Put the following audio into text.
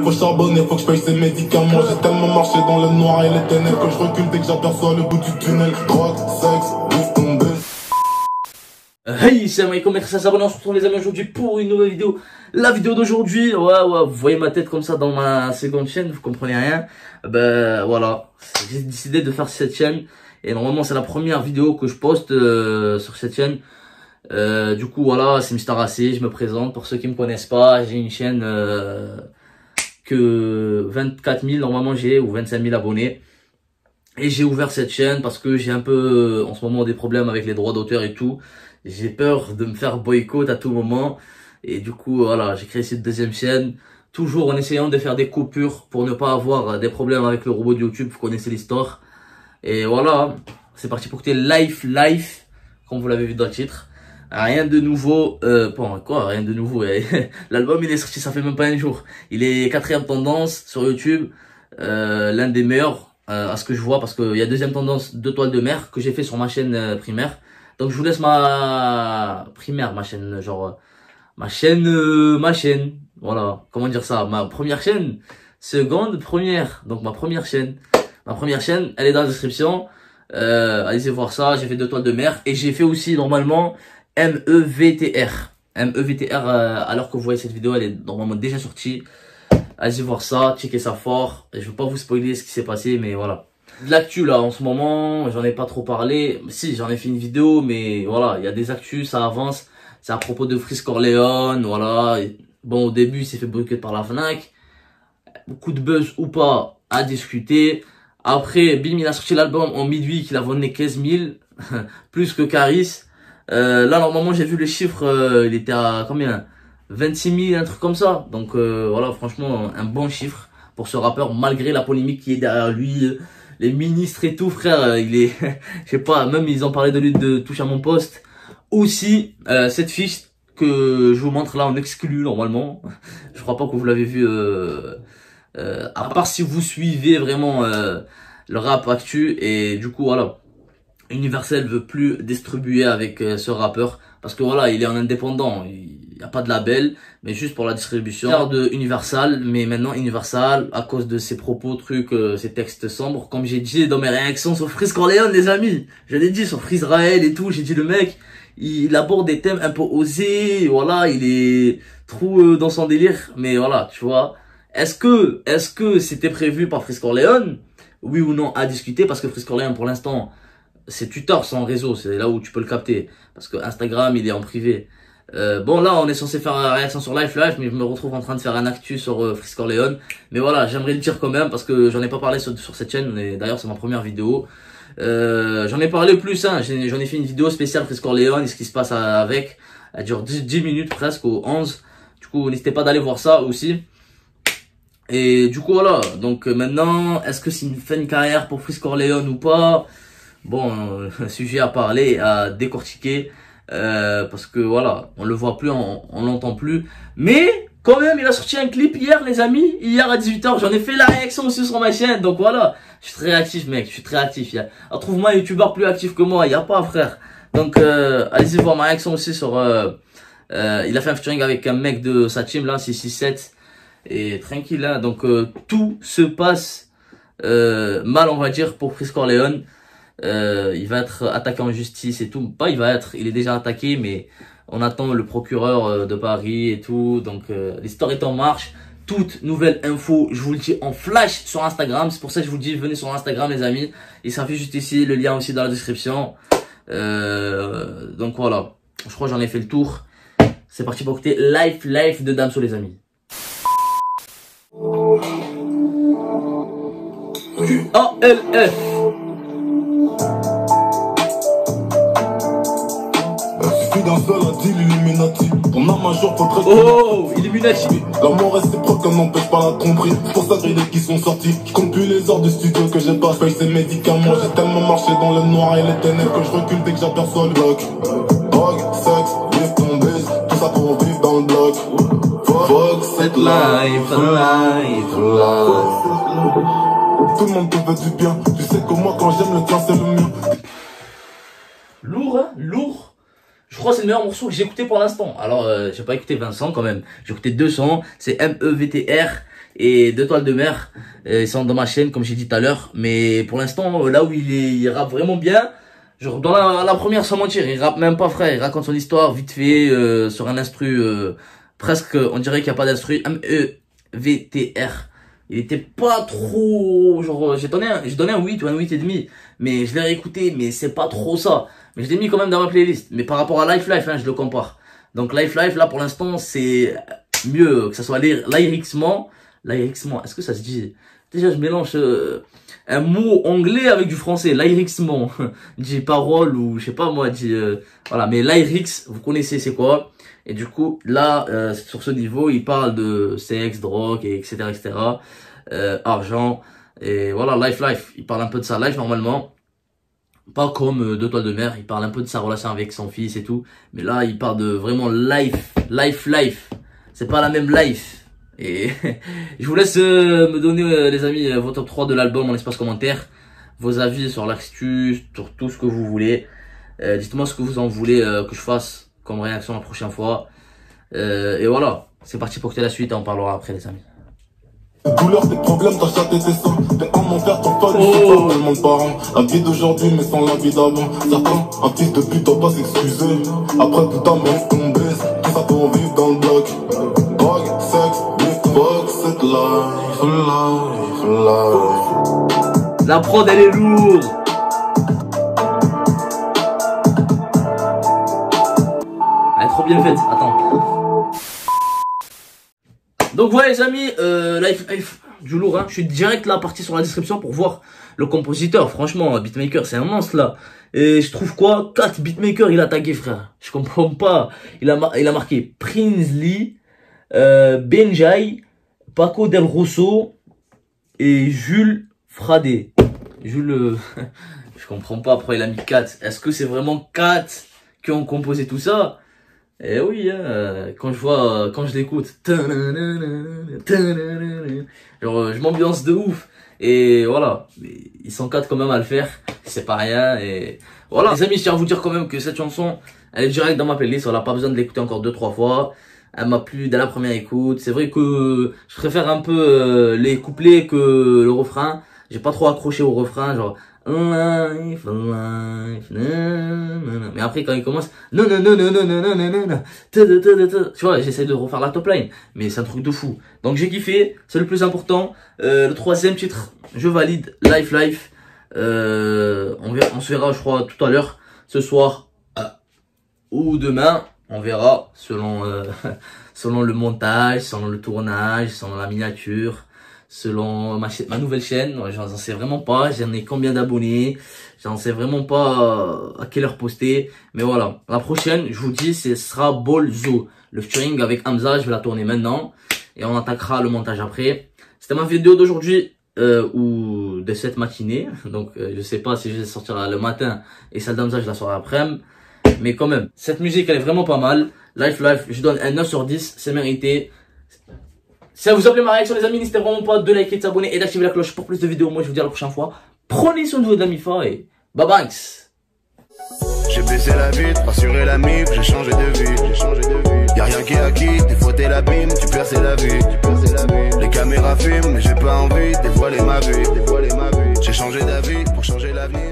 Faut charbonner, faut que je paye ces médicaments. J'ai tellement marché dans le noir et les ténèbres que je recule dès que j'aperçois le bout du tunnel. Drogue, sexe, ouf, tombé. Hey, salam alaikum, merci à s'abonner, on se retrouve les amis aujourd'hui pour une nouvelle vidéo. La vidéo d'aujourd'hui, ouais, vous voyez ma tête comme ça dans ma seconde chaîne, vous comprenez rien. Ben voilà, j'ai décidé de faire cette chaîne et normalement c'est la première vidéo que je poste sur cette chaîne. Du coup voilà, c'est Mister AC, je me présente pour ceux qui me connaissent pas, j'ai une chaîne que 24 000 normalement j'ai ou 25 000 abonnés. Et j'ai ouvert cette chaîne parce que j'ai un peu en ce moment des problèmes avec les droits d'auteur et tout. J'ai peur de me faire boycott à tout moment. Et du coup, voilà, j'ai créé cette deuxième chaîne. Toujours en essayant de faire des coupures pour ne pas avoir des problèmes avec le robot de YouTube. Vous connaissez l'histoire. Et voilà, c'est parti pour que life, comme vous l'avez vu dans le titre. Rien de nouveau. Bon, quoi, rien de nouveau. L'album, il est sorti, ça fait même pas un jour. Il est 4e tendance sur YouTube. L'un des meilleurs. À ce que je vois, parce qu'il y a deuxième tendance de toile de mer que j'ai fait sur ma chaîne primaire. Donc je vous laisse ma primaire, ma chaîne, genre ma chaîne, voilà, comment dire ça, ma première chaîne, seconde, première, donc ma première chaîne, elle est dans la description. Allez voir ça, j'ai fait deux toiles de mer et j'ai fait aussi normalement MEVTR, alors que vous voyez cette vidéo, elle est normalement déjà sortie. Allez voir ça, checkez ça fort. Je veux pas vous spoiler ce qui s'est passé, mais voilà. De l'actu là, en ce moment, j'en ai pas trop parlé. Si, j'en ai fait une vidéo, mais voilà, il y a des actus, ça avance. C'est à propos de Freeze Corleone, voilà. Et bon, au début, il s'est fait boycott par la Fnac. Beaucoup de buzz ou pas, à discuter. Après, bim, il a sorti l'album en minuit, qu'il a vendu 15 000, plus que Caris. Là, normalement, j'ai vu le chiffre, il était à combien? 26 000, un truc comme ça. Donc voilà, franchement, un bon chiffre pour ce rappeur, malgré la polémique qui est derrière lui, les ministres et tout, frère, il est, je sais pas, même ils ont parlé de lui de touche à mon poste. Aussi, cette fiche que je vous montre là en exclu, normalement, je crois pas que vous l'avez vu, à part si vous suivez vraiment le rap actu, et du coup, voilà. Universal veut plus distribuer avec ce rappeur parce que voilà, il est en indépendant, il n'y a pas de label, mais juste pour la distribution de Universal. Mais maintenant Universal, à cause de ses propos, trucs, ses textes sombres, comme j'ai dit dans mes réactions sur Freeze Corleone, les amis, je l'ai dit sur Freeze Raël et tout, j'ai dit le mec, il aborde des thèmes un peu osés, voilà, il est trop dans son délire, mais voilà, tu vois. Est-ce que c'était prévu par Freeze Corleone? Oui ou non, à discuter, parce que Freeze Corleone pour l'instant, c'est Twitter sans réseau, c'est là où tu peux le capter. Parce que Instagram, il est en privé. Bon, là, on est censé faire une réaction sur Life, mais je me retrouve en train de faire un actu sur Freeze Corleone. Mais voilà, j'aimerais le dire quand même, parce que j'en ai pas parlé sur cette chaîne, et d'ailleurs, c'est ma première vidéo. J'en ai parlé plus, hein, j'en ai fait une vidéo spéciale Freeze Corleone, et ce qui se passe avec. Elle dure 10 minutes presque, ou 11. Du coup, n'hésitez pas d'aller voir ça aussi. Et du coup, voilà. Donc maintenant, est-ce que c'est une fin de carrière pour Freeze Corleone ou pas? Bon, un sujet à parler, à décortiquer, parce que voilà, on le voit plus, on l'entend plus. Mais quand même, il a sorti un clip hier, les amis, hier à 18 h. J'en ai fait la réaction aussi sur ma chaîne, donc voilà. Je suis très actif, mec, je suis très actif. Trouve-moi un youtubeur plus actif que moi, il y a pas, frère. Donc allez-y voir ma réaction aussi sur... il a fait un featuring avec un mec de sa team là, 667. Et tranquille, hein. Donc tout se passe mal, on va dire, pour Freeze Corleone. Il va être attaqué en justice et tout. Pas il va être, il est déjà attaqué, mais on attend le procureur de Paris et tout. Donc l'histoire est en marche. Toute nouvelle info, je vous le dis en flash sur Instagram. C'est pour ça que je vous dis, venez sur Instagram les amis. Il s'affiche juste ici, le lien aussi dans la description. Donc voilà, je crois que j'en ai fait le tour. C'est parti pour écouter Life de Damso les amis. ALF. Suffit d'un seul à dire l'Illuminati. Ton âme un jour faudrait... Oh, Illuminati. L'amour réciproque on n'empêche pas la tromperie. C'est pour ça que les qui sont sortis. Je compte plus les heures de studio que j'ai pas. Paye ces médicaments. J'ai tellement marché dans le noir et les ténèbres que je recule dès que j'aperçois le bloc. Drogue, sexe, vivre ton bise. Tout ça pour vivre dans le bloc. Fuck cette life. Tout le monde te veut du bien. Tu sais que moi quand j'aime le tien c'est le mien. Lourd, hein, lourd. Je crois que c'est le meilleur morceau que j'ai écouté pour l'instant. Alors, j'ai pas écouté Vincent quand même. J'ai écouté 200. C'est MEVTR. et 2 étoiles de mer. Ils sont dans ma chaîne, comme j'ai dit tout à l'heure. Mais pour l'instant, là où il rappe vraiment bien, genre dans la première, sans mentir, il rappe même pas, frère. Il raconte son histoire vite fait, sur un instru, presque, on dirait qu'il n'y a pas d'instru, MEVTR. Il était pas trop, genre, j'ai donné un 8 ou un 8,5, mais je l'ai réécouté, mais c'est pas trop ça. Mais je l'ai mis quand même dans ma playlist. Mais par rapport à Life Life, hein, je le compare. Donc Life Life, là, pour l'instant, c'est mieux, que ça soit lyriquement, est-ce que ça se dit? Déjà, je mélange un mot anglais avec du français, lyriquement. Dit parole ou, je sais pas moi, dit, voilà, mais lyrics, vous connaissez c'est quoi? Et du coup, là, sur ce niveau, il parle de sexe, drogue, et etc., etc., argent, et voilà, life, il parle un peu de sa life, normalement. Pas comme 2 étoiles de mer, il parle un peu de sa relation avec son fils et tout. Mais là, il parle de vraiment life. C'est pas la même life. Et je vous laisse me donner, les amis, vos top 3 de l'album en espace commentaire. Vos avis sur l'actu, sur tout ce que vous voulez. Dites-moi ce que vous en voulez que je fasse comme réaction la prochaine fois. Et voilà, c'est parti pour que la suite et on parlera après, les amis. Douleur, tes problèmes, t'as chaté tes seins. T'es un enfer, t'en pas c'est pas tellement de parents. La vie d'aujourd'hui, mais sans la vie d'avant. Certains, un fils de pute doit pas s'excuser. Après tout ta mère tombée, tout ça pour vivre dans le bloc. Drogue, sexe, beatbox, cette life. La prod, elle est lourde. Elle est trop bien faite, attends. Donc voilà les amis, Life du lourd, hein. Je suis direct là parti sur la description pour voir le compositeur. Franchement, beatmaker, c'est un monstre là. Et je trouve quoi, 4 beatmakers il a tagué, frère. Je comprends pas. Il a marqué Prinsley, Benjai, Paco Del Rosso et Jules Fradé. Jules, je comprends pas pourquoi il a mis 4. Est-ce que c'est vraiment 4 qui ont composé tout ça? Eh oui, hein, quand je l'écoute, genre, je m'ambiance de ouf. Et voilà, ils sont 4 quand même à le faire, c'est pas rien. Et voilà, les amis, je tiens à vous dire quand même que cette chanson, elle est direct dans ma playlist, on n'a pas besoin de l'écouter encore 2-3 fois. Elle m'a plu dès la première écoute. C'est vrai que je préfère un peu les couplets que le refrain. J'ai pas trop accroché au refrain, genre life, mais après quand il commence tu vois, j'essaie de refaire la top line, mais c'est un truc de fou. Donc j'ai kiffé, c'est le plus important. Le 3e titre, je valide, Life. On se verra, je crois, tout à l'heure, ce soir ou demain. On verra selon selon le montage, selon le tournage, selon la miniature, selon ma nouvelle chaîne. J'en sais vraiment pas, j'en ai combien d'abonnés, j'en sais vraiment pas à quelle heure poster. Mais voilà, la prochaine, je vous dis, ce sera Bolzo. Le featuring avec Hamza, je vais la tourner maintenant. Et on attaquera le montage après. C'était ma vidéo d'aujourd'hui, ou de cette matinée. Donc je sais pas si je vais sortir le matin et celle d'Hamza, je la sors après-midi. Mais quand même, cette musique elle est vraiment pas mal. Life, je donne un 9 sur 10, c'est mérité. Si ça vous a plu ma réaction les amis, n'hésitez vraiment pas de liker, de s'abonner et d'activer la cloche pour plus de vidéos. Moi je vous dis à la prochaine fois. Prenez soin de vous de la MIFA et bye bye. J'ai baissé la vitre, rassuré la mif, j'ai changé de vie. Y'a rien qui est acquis, des fois t'es l'abîme, tu perds la vie. Les caméras filment, mais j'ai pas envie de dévoiler ma vie. J'ai changé d'avis pour changer l'avenir.